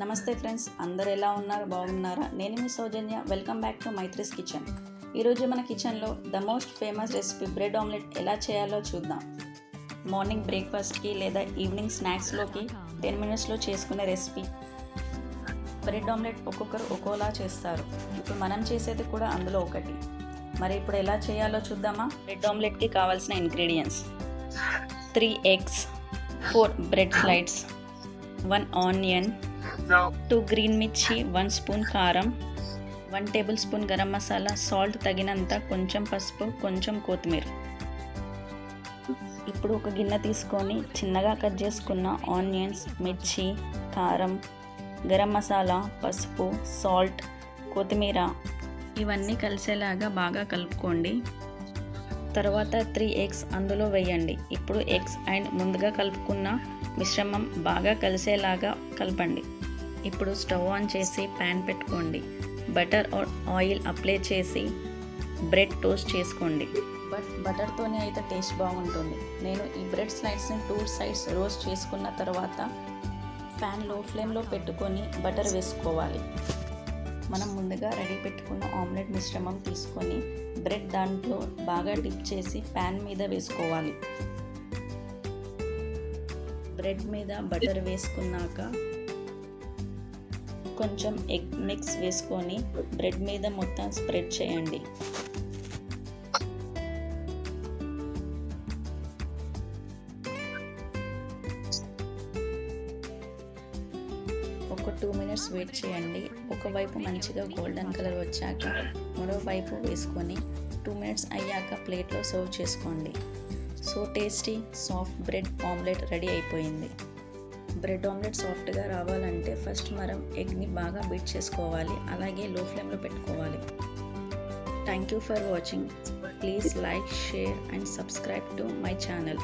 నమస్తే ఫ్రెండ్స్, అందరు ఎలా ఉన్నారు? బాగున్నారా? నేను మీ Soujanya. Welcome back to Maitri's kitchen. ఈరోజు మన కిచెన్లో the most famous recipe bread omelette ఎలా చేయాలో చూద్దాం. మార్నింగ్ బ్రేక్ఫాస్ట్కి లేదా ఈవినింగ్ స్నాక్స్లోకి 10 మినిట్స్లో చేసుకునే రెసిపీ. బ్రెడ్ ఆమ్లెట్ ఒక్కొక్కరు ఒక్కోలా చేస్తారు. ఇప్పుడు మనం చేసేది కూడా అందులో ఒకటి. మరి ఇప్పుడు ఎలా చేయాలో చూద్దామా? బ్రెడ్ ఆమ్లెట్కి కావాల్సిన ingredients: 3 eggs, 4 bread slices, 1 onion, 2 green మిర్చి, 1 స్పూన్ కారం, 1 table spoon garam masala, salt తగినంత, కొంచెం పసుపు, కొంచెం కొత్తిమీర. ఇప్పుడు ఒక గిన్నె తీసుకొని చిన్నగా కట్ చేసుకున్న ఆనియన్స్, మిర్చి, కారం, గరం మసాలా, పసుపు, సాల్ట్, కొత్తిమీర ఇవన్నీ కలిసేలాగా బాగా కలుపుకోండి. తర్వాత 3 eggs అందులో వేయండి. ఇప్పుడు ఎగ్స్ అండ్ ముందుగా కలుపుకున్న మిశ్రమం బాగా కలిసేలాగా కలపండి. ఇప్పుడు స్టవ్ ఆన్ చేసి ప్యాన్ పెట్టుకోండి. బటర్ ఆయిల్ అప్లై చేసి బ్రెడ్ టోస్ట్ చేసుకోండి. బటర్తోనే అయితే టేస్ట్ బాగుంటుంది. నేను ఈ బ్రెడ్ స్లైడ్స్ని 2 సైడ్స్ రోస్ట్ చేసుకున్న తర్వాత ప్యాన్ లో ఫ్లేమ్లో పెట్టుకొని బటర్ వేసుకోవాలి. మనం ముందుగా రెడీ పెట్టుకున్న ఆమ్లెట్ మిశ్రమం తీసుకొని బ్రెడ్ దాంట్లో బాగా డిప్ చేసి ప్యాన్ మీద వేసుకోవాలి. బ్రెడ్ మీద బటర్ వేసుకున్నాక కొంచెం ఎగ్ మిక్స్ వేసుకొని బ్రెడ్ మీద మొత్తం స్ప్రెడ్ చేయండి. ఒక 2 మినిట్స్ వెయిట్ చేయండి. ఒకవైపు మంచిగా గోల్డెన్ కలర్ వచ్చాక మరో వైపు వేసుకొని 2 మినిట్స్ అయ్యాక ప్లేట్లో సర్వ్ చేసుకోండి. So tasty soft bread omelette ready అయిపోయింది. బ్రెడ్ ఆమ్లెట్ సాఫ్ట్గా రావాలంటే ఫస్ట్ మనం ఎగ్ని బాగా బీట్ చేసుకోవాలి. అలాగే లో ఫ్లేమ్లో పెట్టుకోవాలి. Thank you for watching. Please like, share and subscribe to my channel.